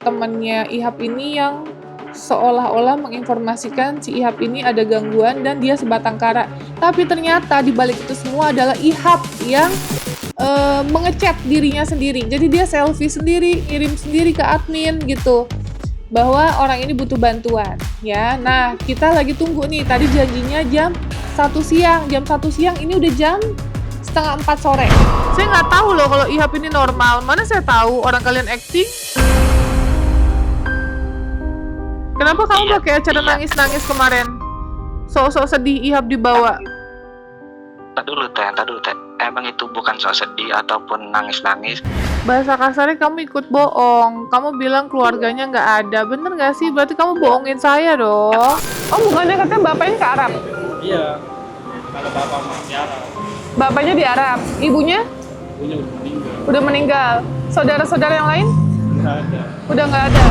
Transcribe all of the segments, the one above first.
temannya Ihab ini yang seolah-olah menginformasikan si Ihab ini ada gangguan dan dia sebatang kara. Tapi ternyata di balik itu semua adalah Ihab yang mengechat dirinya sendiri. Jadi dia selfie sendiri, ngirim sendiri ke admin gitu, bahwa orang ini butuh bantuan ya. Nah, kita lagi tunggu nih, tadi janjinya jam 1 siang. Jam 1 siang ini udah jam setengah 4 sore. Saya nggak tahu loh kalau Ihab ini normal. Mana saya tahu, orang kalian acting. Kenapa kamu pakai acara nangis-nangis kemarin? Sok-sok sedih Ihab dibawa. Tak dulu teh. Emang itu bukan sok sedih ataupun nangis-nangis. Bahasa kasarnya kamu ikut bohong. Kamu bilang keluarganya nggak ada. Bener nggak sih? Berarti kamu bohongin saya dong. Oh, bukannya katanya bapaknya ke Arab? Iya, ada bapak di Arab. Bapaknya di Arab. Ibunya? Ibunya udah meninggal. Udah meninggal. Saudara-saudara yang lain? Nggak ada. Udah nggak ada.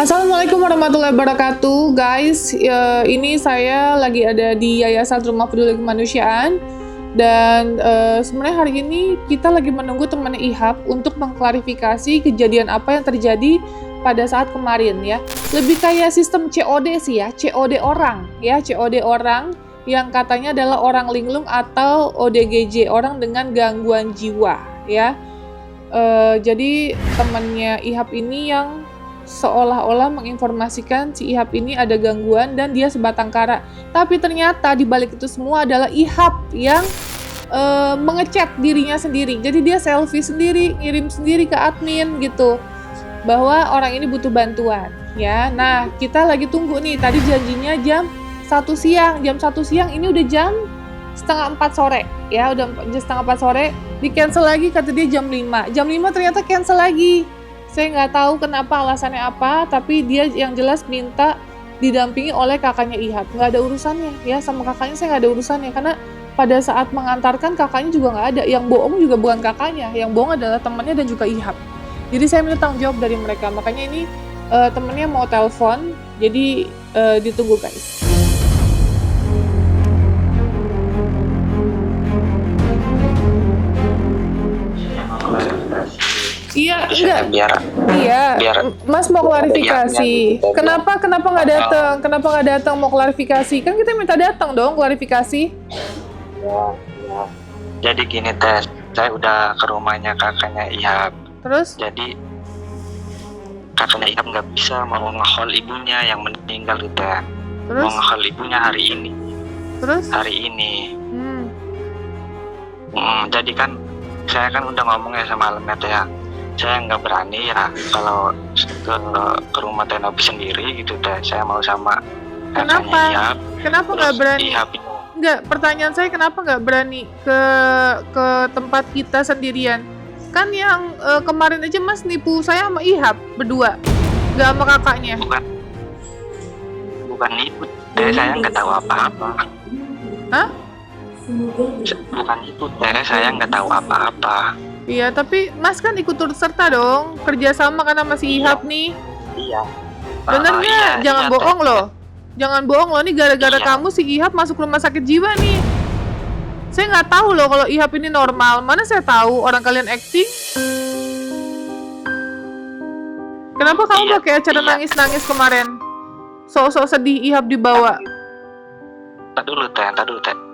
Assalamualaikum warahmatullahi wabarakatuh, guys. Ini saya lagi ada di Yayasan Rumah Peduli Kemanusiaan dan sebenarnya hari ini kita lagi menunggu temannya Ihab untuk mengklarifikasi kejadian apa yang terjadi pada saat kemarin ya. Lebih kayak sistem COD sih ya, COD orang ya, COD orang yang katanya adalah orang linglung atau ODGJ, orang dengan gangguan jiwa ya. Jadi temannya Ihab ini yang seolah-olah menginformasikan si Ihab ini ada gangguan dan dia sebatang kara. Tapi ternyata di balik itu semua adalah Ihab yang mengechat dirinya sendiri. Jadi dia selfie sendiri, ngirim sendiri ke admin gitu, bahwa orang ini butuh bantuan ya. Nah, kita lagi tunggu nih, tadi janjinya jam 1 siang. Jam 1 siang ini udah jam setengah 4 sore ya. Udah setengah 4 sore, di cancel lagi, kata dia jam 5. Jam 5 ternyata cancel lagi. Saya nggak tahu kenapa, alasannya apa, tapi dia yang jelas minta didampingi oleh kakaknya Ihab. Nggak ada urusannya ya, sama kakaknya saya nggak ada urusannya, karena pada saat mengantarkan kakaknya juga nggak ada. Yang bohong juga bukan kakaknya, yang bohong adalah temannya dan juga Ihab. Jadi saya minta tanggung jawab dari mereka. Makanya ini temennya mau telepon, jadi ditunggu guys. Iya, enggak. Biar Mas mau klarifikasi. Kenapa nggak datang? Kenapa nggak datang mau klarifikasi? Kan kita minta datang dong klarifikasi. Ya. Jadi gini teh, saya udah ke rumahnya kakaknya Ihab. Terus? Jadi kakaknya Ihab nggak bisa mau nge-haul ibunya yang meninggal itu teh. Mau nge-haul ibunya hari ini. Terus? Hari ini. Jadi kan saya kan udah ngomong ya sama Alemnya teh ya. Saya nggak berani ya kalau ke rumah Teh Novi sendiri gitu teh. Saya mau sama kakaknya Ihab. Kenapa nggak berani? Ihab. Nggak, pertanyaan saya kenapa nggak berani ke tempat kita sendirian? Kan yang kemarin aja Mas nipu saya sama Ihab berdua, nggak sama kakaknya. Bukan nipu teh, saya nggak tahu apa-apa. Hah? Bukan nipu teh, saya nggak tahu apa-apa. Iya, tapi Mas kan ikut turut serta dong, kerjasama kan sama si Ihab nih. Iya. Bener nggak? Jangan bohong loh. Jangan bohong loh, nih gara-gara kamu si Ihab masuk rumah sakit jiwa nih. Saya nggak tahu loh kalau Ihab ini normal. Mana saya tahu, orang kalian acting. Kenapa kamu pakai acara nangis-nangis kemarin? Sok-sok sedih Ihab dibawa. Tak dulu teh.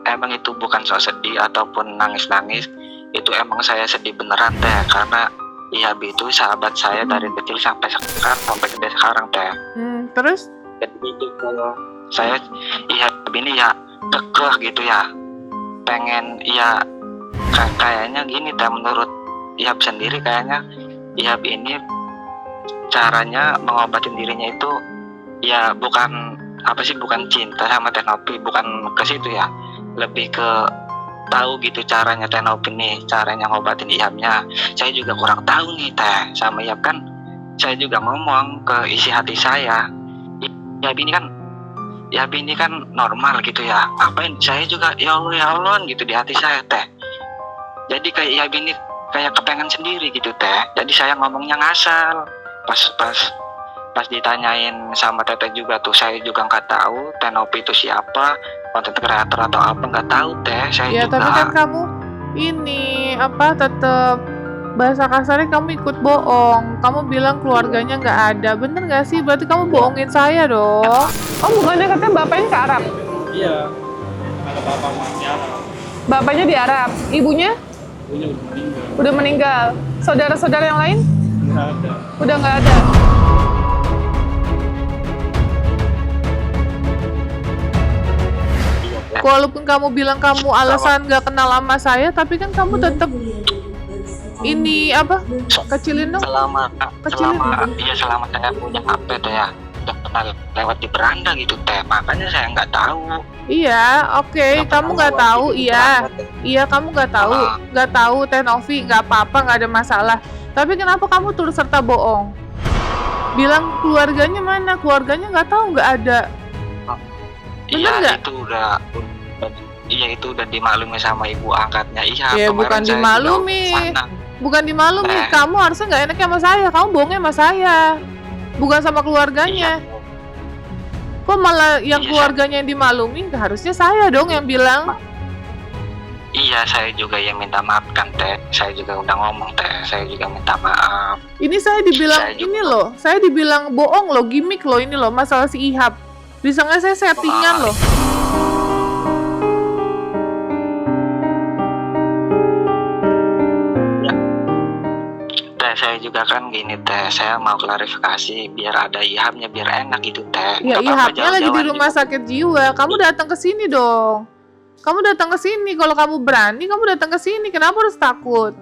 Emang itu bukan sok sedih ataupun nangis-nangis. Itu emang saya sedih beneran teh, karena Ihab itu sahabat saya dari kecil sampai gede sekarang teh. Terus? Jadi itu kalau saya Ihab ini ya kekeh gitu ya, pengen ya kayaknya gini teh, menurut Ihab sendiri kayaknya Ihab ini caranya mengobatin dirinya itu ya bukan cinta sama Teh Novi, bukan ke situ ya, lebih ke tahu gitu caranya Teh Novi nih, caranya ngobatin Ihabnya. Saya juga kurang tahu nih teh, sama Ihab kan saya juga ngomong ke isi hati saya, ya ini kan normal gitu ya. Ngapain saya juga ya Allah gitu di hati saya teh. Jadi kayak ya ini kayak kepengen sendiri gitu teh. Jadi saya ngomongnya ngasal. Pas ditanyain sama Teteh juga tuh, saya juga nggak tahu Teh Nopi itu siapa, content creator atau apa nggak tahu teh. Saya Ya juga. tapi kan kamu ini tetap bahasa kasarnya kamu ikut bohong. Kamu bilang keluarganya nggak ada, bener nggak sih? Berarti kamu bohongin saya dong. Oh bukannya katanya bapaknya ke Arab? Iya. Ada bapak masih Arab. Bapaknya di Arab, ibunya Ibunya udah meninggal. udah meninggal. Saudara-saudara yang lain Nggak ada. udah nggak ada. Walaupun kamu bilang kamu alasan nggak kenal sama saya, tapi kan kamu tetap ini kecilin dong. selama Kecilin. selama saya punya HP teh ya, udah pernah lewat di beranda gitu teh, makanya saya nggak tahu. Iya, oke, kamu nggak tahu, iya kamu nggak tahu Teh Novi, nggak apa-apa, nggak ada masalah. Tapi kenapa kamu turut serta bohong? Bilang keluarganya mana? Keluarganya nggak tahu, nggak ada. Bener Iya nggak? itu udah dimaklumi sama ibu angkatnya. Iya, Ya kemarin bukan saya dimaklumi, juga sana. bukan dimaklumi. Kamu harusnya nggak enaknya sama saya, kamu bohongnya sama saya, bukan sama keluarganya. Kok malah yang Iya, keluarganya yang dimaklumi? Harusnya saya dong yang bilang. Iya, saya juga yang minta maaf kan teh. Saya juga udah ngomong teh, saya juga minta maaf. Ini saya dibilang Saya juga- ini loh, saya dibilang bohong loh, gimmick loh ini loh, masalah si Ihab. Bisa nggak saya settingan loh? Teh, saya juga kan gini teh, saya mau klarifikasi biar ada ihabnya, biar enak gitu teh. Ya Nggak apa-apa Ihabnya lagi di jauh-jauhan rumah gitu. sakit jiwa. Kamu datang ke sini dong. Kamu datang ke sini. Kalau kamu berani, kamu datang ke sini. Kenapa harus takut?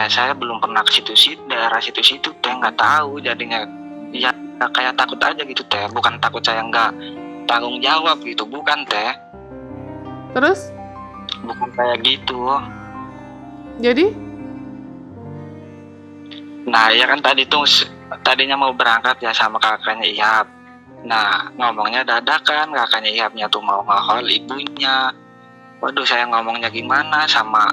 Saya belum pernah ke situ-situ, daerah situ-situ teh, nggak tahu jadinya. Ya kayak takut aja gitu teh, bukan takut saya nggak tanggung jawab gitu, bukan teh, Terus? bukan kayak gitu. Jadi? Nah ya kan tadinya mau berangkat ya sama kakaknya Ihab. Nah ngomongnya dadakan, kakaknya Ihabnya tuh mau nge-haul ibunya. Waduh, saya ngomongnya gimana sama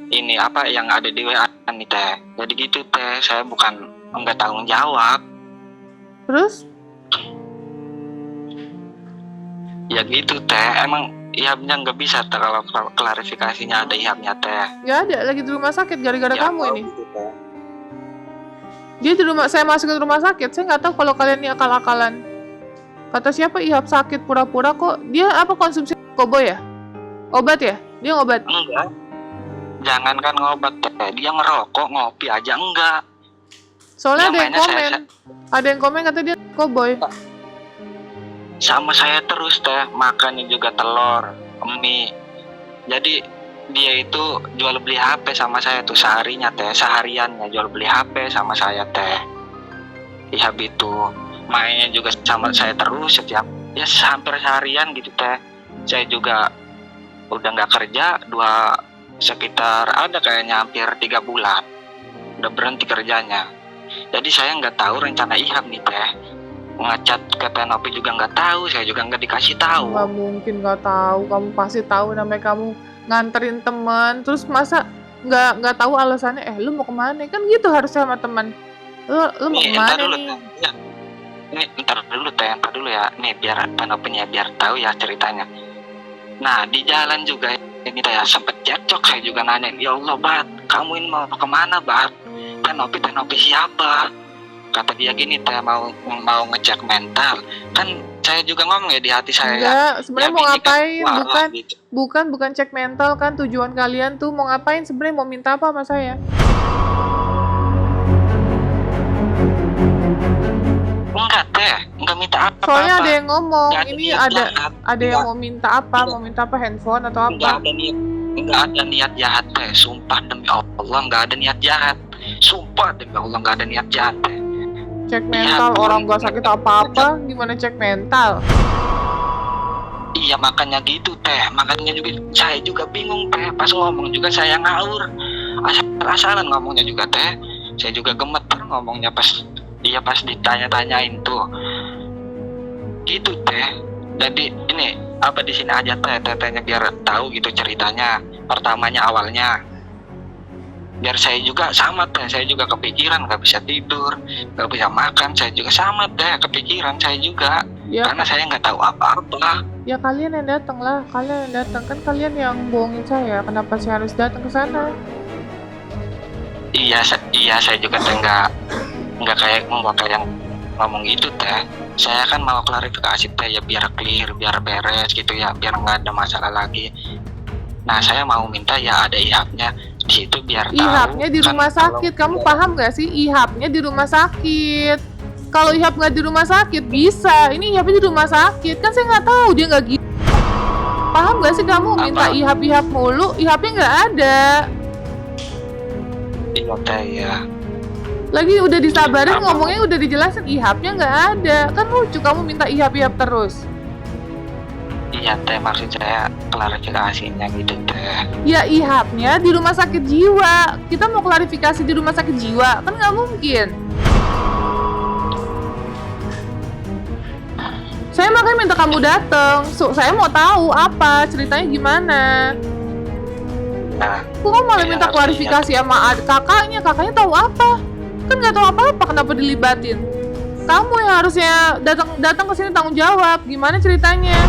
ini yang ada di WA nih teh. Jadi gitu teh, saya bukan nggak tanggung jawab. Terus? Ya gitu teh, emang Ihabnya nggak bisa teh, kalau klarifikasinya ada Ihabnya teh. Gak ada. Lagi di rumah sakit gara-gara Ya, kamu tahu ini. gitu, teh. Dia di rumah, saya masuk ke rumah sakit. Saya nggak tahu kalau kalian ini akal-akalan. Kata siapa Ihab sakit pura-pura kok. Dia konsumsi koboy ya? Obat ya? Dia ngobat. Enggak. Jangankan ngobat teh, dia ngerokok, ngopi aja enggak. Soalnya Ya, ada yang mainnya komen. Ada yang komen kata dia koboy. Sama saya terus teh, makannya juga telur, mie. Jadi dia itu jual beli HP sama saya tuh sehariannya jual beli HP sama saya teh. Ihab itu mainnya juga sama saya terus setiap hampir seharian gitu teh. Saya juga udah nggak kerja sekitar ada kayaknya hampir 3 bulan, udah berhenti kerjanya. Jadi saya nggak tahu rencana Ihab nih teh. Ngecat ke Teh Nopi juga nggak tahu, saya juga nggak dikasih tahu. Nggak mungkin nggak tahu, kamu pasti tahu, namanya kamu nganterin teman, terus masa nggak tahu alasannya? Lu mau kemana? Kan gitu harusnya sama teman. Lu mau Nih, kemana ntar dulu, nih? Teh. Ya. Nih, ntar dulu ya. Nih biar Teh Nopinya biar tahu ya ceritanya. Nah di jalan juga ini teh ya sempet cekcok, saya juga nanya, ya Allah Bat, kamu ini mau kemana Bat? Teh Nopi siapa? Kata dia gini teh, mau ngecek mental. Kan saya juga ngomong ya di hati saya. Enggak, sebenarnya Ya, mau ini kan ngapain? walah, gitu. Bukan cek mental kan, tujuan kalian tuh mau ngapain? Sebenarnya mau minta apa sama saya? Enggak teh, enggak minta apa-apa. Soalnya ada yang ngomong, Nggak ini niat ada jahat. yang mau minta apa? Mau minta apa, handphone atau Enggak apa? ada niat jahat teh. Sumpah demi Allah enggak ada niat jahat. Sumpah demi Allah enggak ada niat jahat teh. Cek mental, orang gak sakit apa-apa, gimana cek mental? Iya makanya gitu teh. Makanya juga saya juga bingung teh. Pas ngomong juga saya ngawur. Asal-asalan ngomongnya juga teh. Saya juga gemeter ngomongnya pas ditanya-tanyain tuh. Gitu teh. Jadi ini apa di sini aja tetehnya biar tahu gitu ceritanya. Pertamanya awalnya. Biar saya juga sama teh, saya juga kepikiran, nggak bisa tidur, nggak bisa makan, saya juga sama teh, kepikiran saya juga. Ya, Karena saya nggak tahu apa-apa. ya kalian yang datang lah, kalian yang datang kan, kalian yang bohongin saya. Kenapa saya harus datang ke sana? Iya, saya juga teh nggak kayak yang ngomong gitu teh. Saya kan mau klarifikasi teh ya biar clear, biar beres gitu ya, biar nggak ada masalah lagi. Nah, saya mau minta ya ada ihapnya di situ biar tahu. Ihapnya di rumah sakit, kamu paham gak sih? Ihapnya di rumah sakit. Kalau ihap nggak di rumah sakit bisa. Ini ihapnya di rumah sakit, kan saya nggak tahu dia nggak gitu. Paham gak sih kamu minta ihap mulu, ihapnya nggak ada. Iya teh ya. Lagi udah disabarin ngomongnya udah dijelasin ihapnya nggak ada. Kan lucu kamu minta ihap terus. Iya teh, maksud saya klarifikasinya gitu teh. Ya ihapnya di rumah sakit jiwa. Kita mau klarifikasi di rumah sakit jiwa, kan nggak mungkin. Saya makanya minta kamu datang. Saya mau tahu apa ceritanya gimana. Nah, Kok kamu malah minta klarifikasi sama kakaknya? Kakaknya tahu apa? Kan nggak tahu apa-apa, kenapa dilibatin? Kamu yang harusnya datang ke sini tanggung jawab. Gimana ceritanya?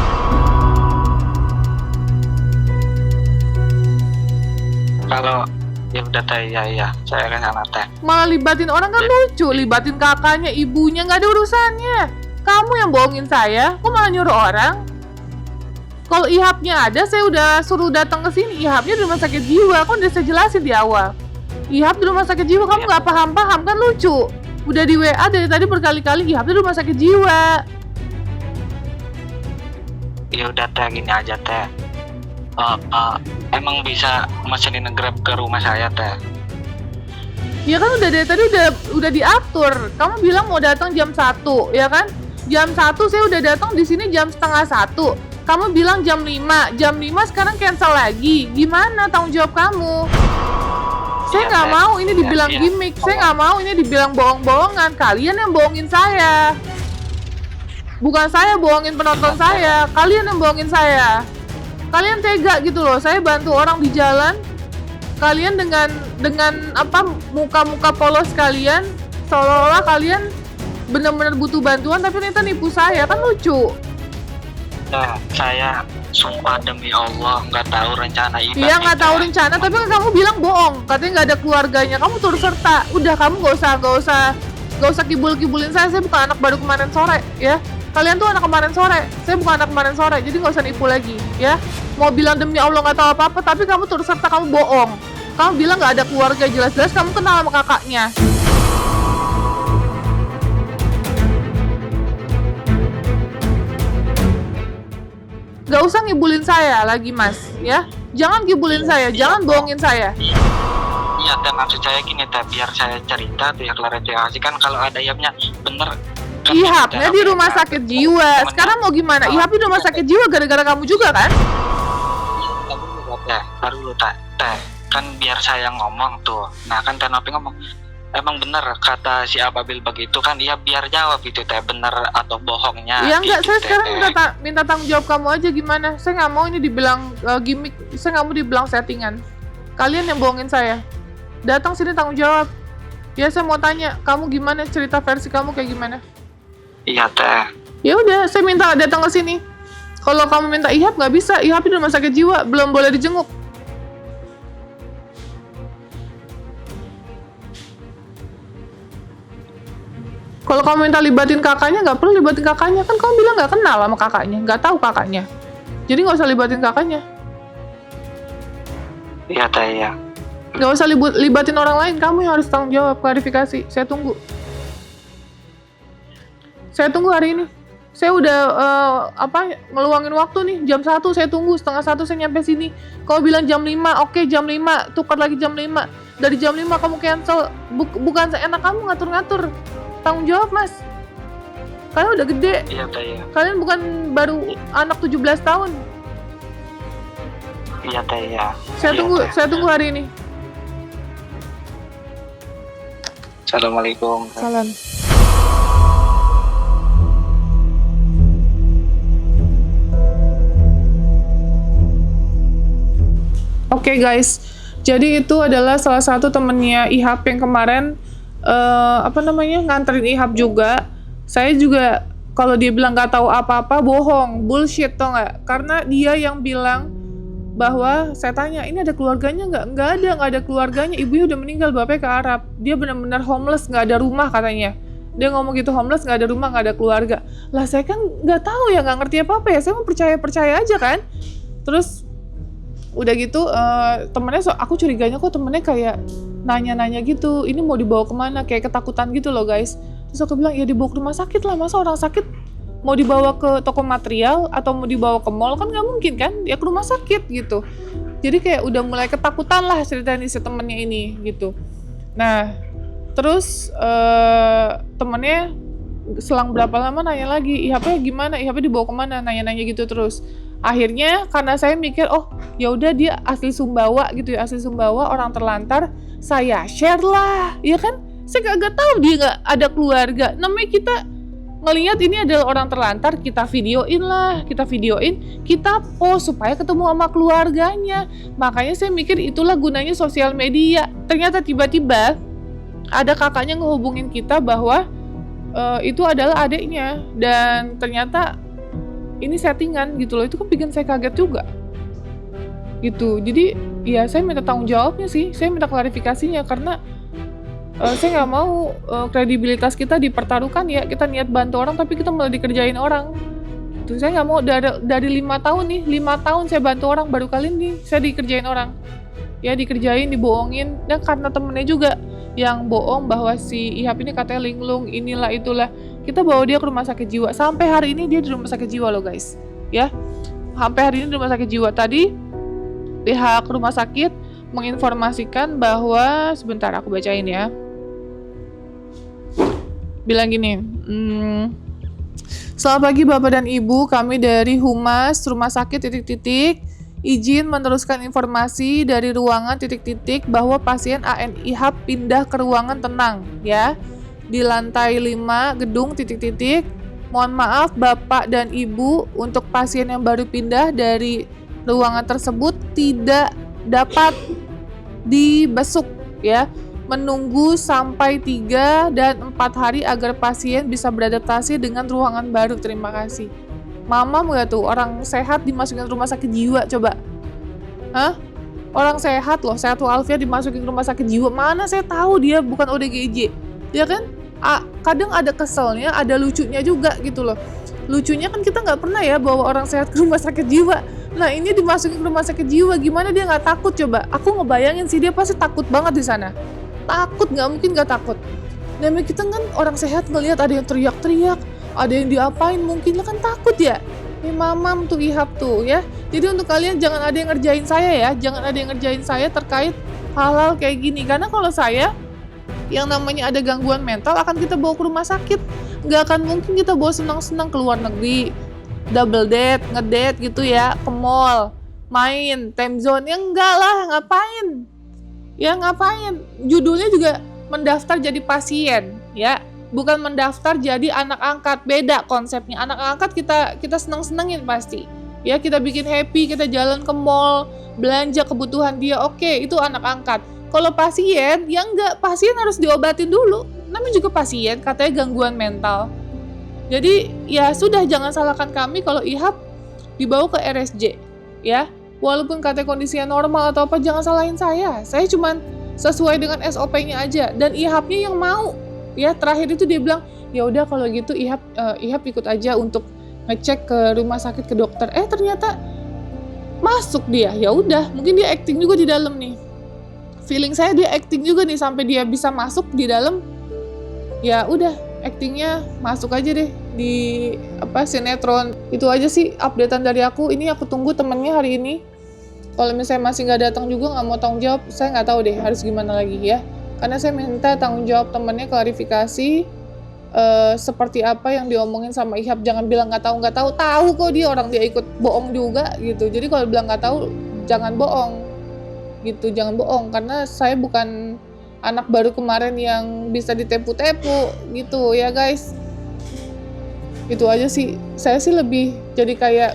kalau ya udah teh, ya saya ke sana teh. Malah libatin orang kan lucu, libatin kakaknya, ibunya, nggak ada urusannya. Kamu yang bohongin saya, kok malah nyuruh orang? Kalau ihapnya ada, saya udah suruh datang ke sini. Ihapnya di rumah sakit jiwa, kan udah saya jelasin di awal. Ihap di rumah sakit jiwa, kamu nggak paham-paham kan lucu. Udah di WA dari tadi berkali-kali, ihap di rumah sakit jiwa. Ya udah teh, gini aja teh. Emang bisa mesenin Grab ke rumah saya teh? Ya kan udah dari tadi udah diatur. Kamu bilang mau datang jam 1, ya kan? Jam 1 saya udah datang di sini jam setengah 1. Kamu bilang jam 5. Jam 5 sekarang cancel lagi. Gimana tanggung jawab kamu? Saya nggak mau ini dibilang gimmick. Saya nggak mau ini dibilang bohong-bohongan. Kalian yang bohongin saya. Bukan saya bohongin penonton saya. Kalian yang bohongin saya. Kalian tega gitu loh. Saya bantu orang di jalan. Kalian dengan apa muka-muka polos kalian seolah-olah kalian benar-benar butuh bantuan tapi ternyata nipu saya, kan lucu. Nah, saya sumpah demi Allah nggak tahu rencana ini. Iya nggak tahu rencana, tapi kan kamu bilang bohong, katanya nggak ada keluarganya. Kamu turut serta. Udah kamu nggak usah kibul-kibulin saya bukan anak baru kemarin sore ya. Kalian tuh anak kemarin sore, saya bukan anak kemarin sore, jadi nggak usah nipu lagi ya. Mau bilang demi Allah nggak tahu apa-apa, tapi kamu turut serta, kamu bohong. Kamu bilang nggak ada keluarga, jelas-jelas kamu kenal sama kakaknya. Gak usah ngibulin saya lagi mas, ya. Jangan ngibulin saya, jangan bohongin saya. Iya, dan maksud saya gini teh, biar saya cerita tuh ya klarifikasi kan kalau ada ihapnya bener. Kan Ihapnya di rumah sakit jiwa. Sekarang mau gimana? Ihapnya di rumah sakit jiwa gara-gara kamu juga kan? Baru lu teh, kan biar saya ngomong tuh. Nah kan Teh Nopi ngomong, emang bener kata si Ababil begitu kan? Iya biar jawab itu teh, bener atau bohongnya. Iya enggak, gitu, saya teh. sekarang minta tanggung jawab kamu aja gimana? Saya nggak mau ini dibilang gimmick, saya nggak mau dibilang settingan. Kalian yang bohongin saya. Datang sini tanggung jawab. Ya saya mau tanya, kamu gimana, cerita versi kamu kayak gimana? Iya teh. Ya udah, saya minta datang ke sini. Kalau kamu minta ihap nggak bisa, ihap di rumah sakit jiwa, belum boleh dijenguk. Kalau kamu minta libatin kakaknya, nggak perlu libatin kakaknya. Kan kamu bilang nggak kenal sama kakaknya, nggak tahu kakaknya. Jadi nggak usah libatin kakaknya. Iya teh ya. Nggak usah libatin orang lain, kamu yang harus tanggung jawab, klarifikasi. Saya tunggu. Saya tunggu hari ini. Saya udah ngeluangin waktu nih. Jam 1 saya tunggu, setengah 1 saya nyampe sini. Kamu bilang jam 5, oke jam 5, tukar lagi jam 5. Dari jam 5 kamu cancel. Bukan seenak kamu ngatur-ngatur. Tanggung jawab mas. Kalian udah gede. Iya teh ya. Kalian bukan baru anak 17 tahun. Iya teh ya. Saya tunggu hari ini. Assalamualaikum. Salam. Oke guys, jadi itu adalah salah satu temennya Ihap yang kemarin nganterin Ihap juga. Saya juga kalau dia bilang nggak tahu apa-apa bohong, bullshit tau nggak? Karena dia yang bilang bahwa saya tanya ini ada keluarganya nggak ada keluarganya, ibunya udah meninggal, bapaknya ke Arab, dia benar-benar homeless, nggak ada rumah katanya. Dia ngomong gitu, homeless, nggak ada rumah, nggak ada keluarga. Lah saya kan nggak tahu ya, nggak ngerti apa-apa ya, saya mau percaya aja kan. Terus udah gitu temennya, aku curiganya kok temennya kayak nanya-nanya gitu, ini mau dibawa kemana, kayak ketakutan gitu loh guys. Terus aku bilang ya dibawa ke rumah sakit lah, masa orang sakit mau dibawa ke toko material atau mau dibawa ke mall, kan nggak mungkin kan, ya ke rumah sakit gitu. Jadi kayak udah mulai ketakutan lah ceritanya si temennya ini gitu. Nah terus temennya selang berapa lama nanya lagi, Ihapnya gimana, Ihapnya dibawa kemana, nanya-nanya gitu terus. Akhirnya karena saya mikir, oh ya udah dia asli Sumbawa gitu ya, asli Sumbawa, orang terlantar, saya share lah, ya kan? Saya kagak tahu dia nggak ada keluarga. Namanya kita ngelihat ini adalah orang terlantar, kita videoin, kita post supaya ketemu sama keluarganya. Makanya saya mikir itulah gunanya sosial media. Ternyata tiba-tiba ada kakaknya ngehubungin kita bahwa itu adalah adiknya, dan ternyata ini settingan gitu loh. Itu kan bikin saya kaget juga gitu. Jadi ya saya minta tanggung jawabnya sih, saya minta klarifikasinya, karena saya nggak mau kredibilitas kita dipertaruhkan ya. Kita niat bantu orang tapi kita malah dikerjain orang. Tuh saya nggak mau. Dari 5 tahun nih, 5 tahun saya bantu orang, baru kali ini saya dikerjain orang. Ya dikerjain, dibohongin, dan karena temennya juga yang bohong bahwa si Ihap ini katanya linglung, inilah itulah. Kita bawa dia ke rumah sakit jiwa. Sampai hari ini dia di rumah sakit jiwa loh guys. Ya, sampai hari ini di rumah sakit jiwa. Tadi pihak rumah sakit menginformasikan bahwa, sebentar aku bacain ya. Bilang gini, selamat pagi Bapak dan Ibu, kami dari Humas Rumah Sakit ... izin meneruskan informasi dari ruangan ... bahwa pasien AN Ihap pindah ke ruangan tenang ya, di lantai 5 gedung ... Mohon maaf Bapak dan Ibu, untuk pasien yang baru pindah dari ruangan tersebut tidak dapat dibesuk ya, menunggu sampai 3 dan 4 hari agar pasien bisa beradaptasi dengan ruangan baru. Terima kasih. Mamam gak tuh orang sehat dimasukin rumah sakit jiwa coba? Hah? Orang sehat loh, sehat walafiat dimasukin rumah sakit jiwa. Mana saya tahu dia bukan ODGJ, ya kan? Kadang ada keselnya, ada lucunya juga gitu loh. Lucunya kan kita nggak pernah ya bawa orang sehat ke rumah sakit jiwa. Nah ini dimasukin ke rumah sakit jiwa, gimana dia nggak takut coba? Aku ngebayangin sih dia pasti takut banget di sana. Takut, nggak mungkin nggak takut. Namanya kita kan orang sehat ngelihat ada yang teriak-teriak, ada yang diapain, mungkin lah kan takut ya. Mamam tuh Ihap tuh ya. Jadi untuk kalian jangan ada yang ngerjain saya ya, jangan ada yang ngerjain saya terkait hal-hal kayak gini. Karena kalau saya yang namanya ada gangguan mental akan kita bawa ke rumah sakit. Nggak akan mungkin kita bawa senang-senang ke luar negeri, double date, ngedate gitu ya, ke mall, main, time zone. Ya enggak lah, ngapain? Ya ngapain? Judulnya juga mendaftar jadi pasien ya, bukan mendaftar jadi anak angkat. Beda konsepnya. Anak angkat kita senang-senangin pasti. Ya kita bikin happy, kita jalan ke mall, belanja kebutuhan dia. Oke, itu anak angkat. Kalau pasien, ya enggak, pasien harus diobatin dulu. Namanya juga pasien, katanya gangguan mental. Jadi ya sudah, jangan salahkan kami kalau Ihap dibawa ke RSJ ya. Walaupun katanya kondisinya normal atau apa, jangan salahin saya. Saya cuman sesuai dengan SOP-nya aja, dan Ihapnya yang mau. Ya terakhir itu dia bilang, ya udah kalau gitu Ihap ikut aja untuk ngecek ke rumah sakit, ke dokter. Ternyata masuk dia. Ya udah, mungkin dia acting juga di dalam nih. Feeling saya dia acting juga nih sampai dia bisa masuk di dalam. Ya udah, actingnya masuk aja deh di sinetron. Itu aja sih updatean dari aku. Ini aku tunggu temennya hari ini. Kalau misalnya masih nggak datang juga, nggak mau tanggung jawab, saya nggak tahu deh harus gimana lagi ya. Karena saya minta tanggung jawab temennya, klarifikasi seperti apa yang diomongin sama Ihap. Jangan bilang nggak tahu kok dia, orang dia ikut bohong juga gitu. Jadi kalau bilang nggak tahu, jangan bohong gitu, jangan bohong, karena saya bukan anak baru kemarin yang bisa ditepu-tepu gitu ya guys. Itu aja sih, saya sih lebih jadi kayak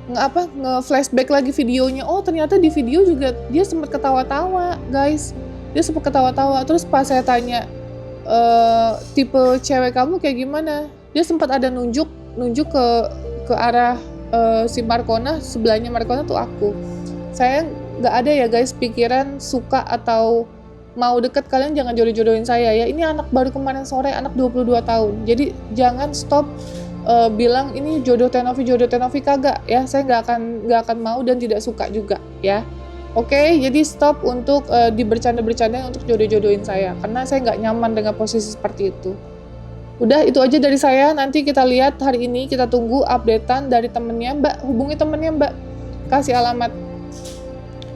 nge-flashback lagi videonya. Oh ternyata di video juga dia sempat ketawa-tawa guys, dia sempat ketawa-tawa. Terus pas saya tanya tipe cewek kamu kayak gimana, dia sempat ada nunjuk ke arah si Markona, sebelahnya Markona tuh aku. Saya nggak ada ya guys pikiran suka atau mau deket, kalian jangan jodoh-jodohin saya ya. Ini anak baru kemarin sore, anak 22 tahun. Jadi jangan stop bilang ini jodoh Tenovi kagak ya. Saya nggak akan mau dan tidak suka juga ya. Oke, jadi stop untuk dibercanda-bercandain untuk jodoh-jodohin saya, karena saya nggak nyaman dengan posisi seperti itu. Udah, itu aja dari saya. Nanti kita lihat hari ini, kita tunggu updatean dari temennya. Mbak, hubungi temennya Mbak, kasih alamat.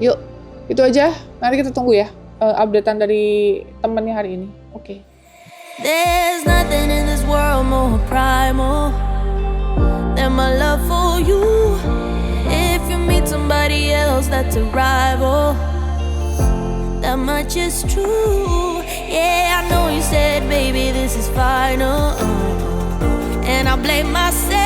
Yuk, itu aja. Nanti kita tunggu ya updatean dari temennya hari ini. Oke. There's nothing in this world more primal than my love for you. If you meet somebody else that's a rival, that much is true. Yeah, I know you said, baby, this is final, and I blame myself.